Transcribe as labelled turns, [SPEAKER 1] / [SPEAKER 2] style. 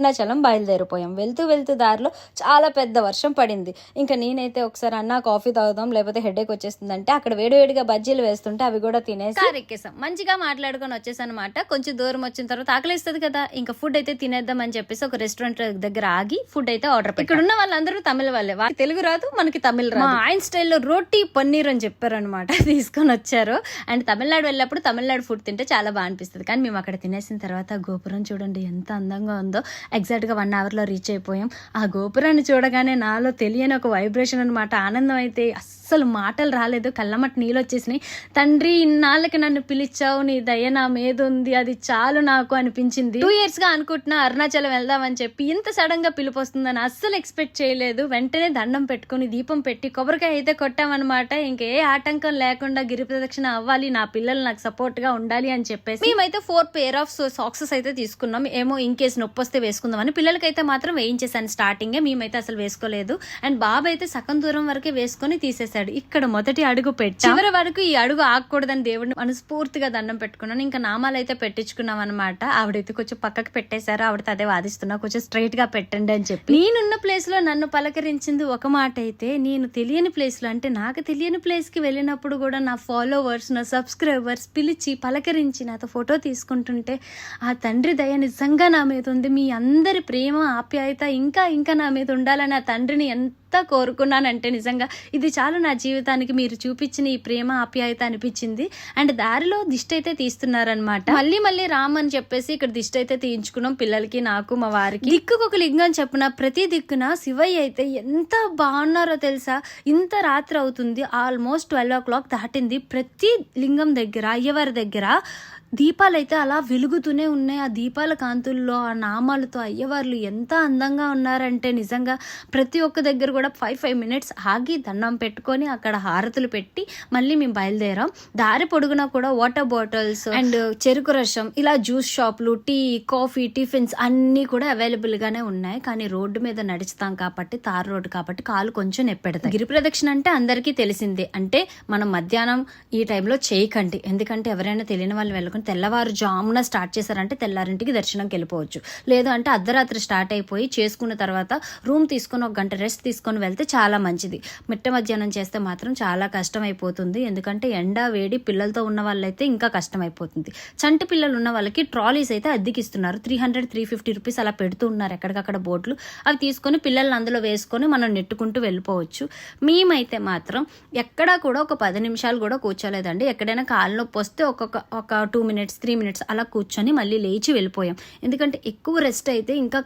[SPEAKER 1] అరుణాచలం బయలుదేరిపోయాం. వెళ్తూ వెళ్తూ దారిలో చాలా పెద్ద వర్షం పడింది. ఇంకా నేనైతే ఒకసారి అన్న కాఫీ తాగుదాం లేకపోతే హెడేక్ వచ్చేస్తుందంటే అక్కడ వేడివేడిగా బజ్జీలు వేస్తుంటే అవి కూడా తినేసి కారు ఎక్కేసాం. మంచిగా మాట్లాడుకొని వచ్చేసాను అనమాట. కొంచెం దూరం వచ్చిన తర్వాత ఆకలిస్తుంది కదా, ఇంకా ఫుడ్ అయితే తినేద్దాం అని చెప్పేసి ఒక రెస్టారెంట్ దగ్గర ఆగి ఫుడ్ అయితే ఆర్డర్ పెట్టి, ఇక్కడ ఉన్న వాళ్ళందరూ తమిళ వాళ్ళే, వాళ్ళకి తెలుగు రాదు, మనకి తమిళ రాదు. ఆయన స్టైల్లో రోటీ పన్నీర్ అని చెప్పారనమాట. తీసుకొని వచ్చారు. అండ్ తమిళనాడు వెళ్ళినప్పుడు తమిళనాడు ఫుడ్ తింటే చాలా బాగా అనిపిస్తుంది. కానీ మేము అక్కడ తినేసిన తర్వాత గోపురం చూడండి ఎంత అందంగా ఉందో. ఎగ్జాక్ట్గా 1 అవర్లో రీచ్ అయిపోయాం. ఆ గోపురాన్ని చూడగానే నాలో తెలియని ఒక వైబ్రేషన్ అనమాట. ఆనందం అయితే అస్సలు మాటలు రాలేదు, కళ్ళమట్టి నీళ్ళు వచ్చేసినాయి. తండ్రి ఇన్నాళ్ళకి నన్ను పిలిచావు, నీ దయ నా మీద ఉంది, అది చాలు నాకు అనిపించింది. 2 yearsగా అనుకుంటున్నా అరుణాచలం వెళ్దామని చెప్పి, ఇంత సడన్ గా పిలుపు వస్తుందని అస్సలు ఎక్స్పెక్ట్ చేయలేదు. వెంటనే దండం పెట్టుకుని దీపం పెట్టి కొబ్బరికాయ అయితే కొట్టామన్నమాట. ఇంకే ఆటంకం లేకుండా గిరి ప్రదక్షిణ అవ్వాలి, నా పిల్లలు నాకు సపోర్ట్ గా ఉండాలి అని చెప్పేసి మేమైతే 4 pair of సాక్సెస్ అయితే తీసుకున్నాం. ఏమో ఇన్ కేసు నొప్పి వస్తే వేసుకుందామని. పిల్లలకైతే మాత్రం వేయించేసాను స్టార్టింగే, మేమైతే అసలు వేసుకోలేదు. అండ్ బాబు అయితే సగం దూరం వరకే వేసుకొని తీసేసాడు. ఇక్కడ మొదటి అడుగు పెట్టి చివరి వరకు ఈ అడుగు ఆగకూడదని దేవుడిని మనస్ఫూర్తిగా దండం పెట్టుకున్నాను. ఇంకా నామాలు అయితే పెట్టించుకున్నాం అనమాట. ఆవిడైతే కొంచెం పక్కకి పెట్టేశారు. ఆవిడతో అదే వాదిస్తున్నా, కొంచెం స్ట్రైట్ గా పెట్టండి అని చెప్పి. నేనున్న ప్లేస్ లో నన్ను పలకరించింది ఒక మాట అయితే, నేను తెలియని ప్లేస్ లో అంటే నాకు తెలియని ప్లేస్ కి వెళ్ళినప్పుడు కూడా నా ఫాలోవర్స్, నా సబ్స్క్రైబర్స్ పిలిచి పలకరించి నాతో ఫోటో తీసుకుంటుంటే ఆ తండ్రి దయ నిజంగా నా మీద ఉంది. మీ అందరి ప్రేమ ఆప్యాయత ఇంకా ఇంకా నా మీద ఉండాలని ఆ తండ్రిని ఎంత కోరుకున్నానంటే నిజంగా ఇది చాలు నా జీవితానికి, మీరు చూపించిన ఈ ప్రేమ ఆప్యాయత అనిపించింది. అండ్ దారిలో దిష్టి అయితే తీస్తున్నారనమాట. మళ్ళీ రామ్ అని చెప్పేసి ఇక్కడ దిష్టి అయితే తీయించుకున్నాం, పిల్లలకి, నాకు, మా వారికి. దిక్కుకు ఒక లింగం చెప్పిన ప్రతి దిక్కున శివయ్య అయితే ఎంత బాగున్నారో తెలుసా. ఇంత రాత్రి అవుతుంది, ఆల్మోస్ట్ 12 o'clock దాటింది. ప్రతి లింగం దగ్గర, అయ్యవారి దగ్గర దీపాలు అయితే అలా వెలుగుతూనే ఉన్నాయి. ఆ దీపాల కాంతుల్లో ఆ నామాలతో అయ్యవార్లు ఎంత అందంగా ఉన్నారంటే నిజంగా ప్రతి ఒక్క దగ్గర కూడా 5 minutes ఆగి దండం పెట్టుకొని అక్కడ హారతులు పెట్టి మళ్ళీ మేము బయలుదేరాం. దారి పొడుగునా కూడా వాటర్ బాటిల్స్ అండ్ చెరుకు రసం, ఇలా జ్యూస్ షాపులు, టీ, కాఫీ, టిఫిన్స్ అన్నీ కూడా అవైలబుల్ గానే ఉన్నాయి. కానీ రోడ్డు మీద నడుస్తాం కాబట్టి, తార్ రోడ్డు కాబట్టి కాలు కొంచెం నెప్పెడతాయి. గిరి ప్రదక్షిణ అంటే అందరికీ తెలిసిందే. అంటే మనం మధ్యాహ్నం ఈ టైంలో చేయకండి, ఎందుకంటే ఎవరైనా తెలియని వాళ్ళు వెళ్ళకుండా తెల్లవారుజామున స్టార్ట్ చేశారంటే తెల్లారింటికి దర్శనంకి వెళ్ళిపోవచ్చు. లేదు అంటే అర్ధరాత్రి స్టార్ట్ అయిపోయి చేసుకున్న తర్వాత రూమ్ తీసుకొని 1 గంట రెస్ట్ తీసుకొని వెళ్తే చాలా మంచిది. మిట్ట మధ్యాహ్నం చేస్తే మాత్రం చాలా కష్టం అయిపోతుంది. ఎందుకంటే ఎండ వేడి, పిల్లలతో ఉన్న వాళ్ళైతే ఇంకా కష్టం అయిపోతుంది. చంటి పిల్లలు ఉన్న వాళ్ళకి ట్రాలీస్ అయితే అద్దెకిస్తున్నారు. 300-350 రూపీస్ అలా పెడుతూ ఉన్నారు ఎక్కడికక్కడ బోట్లు. అవి తీసుకొని పిల్లల్ని అందులో వేసుకొని మనం నెట్టుకుంటూ వెళ్ళిపోవచ్చు. మేమైతే మాత్రం ఎక్కడా కూడా ఒక 10 నిమిషాలు కూడా కూర్చోలేదండి. ఎక్కడైనా కాళ్ళ నొప్పి వస్తే ఒక 2 minutes 3 minutes అలా కూర్చొని మళ్ళీ లేచి వెళ్ళిపోయాం. ఎందుకంటే ఎక్కువ రెస్ట్ అయితే ఇంకా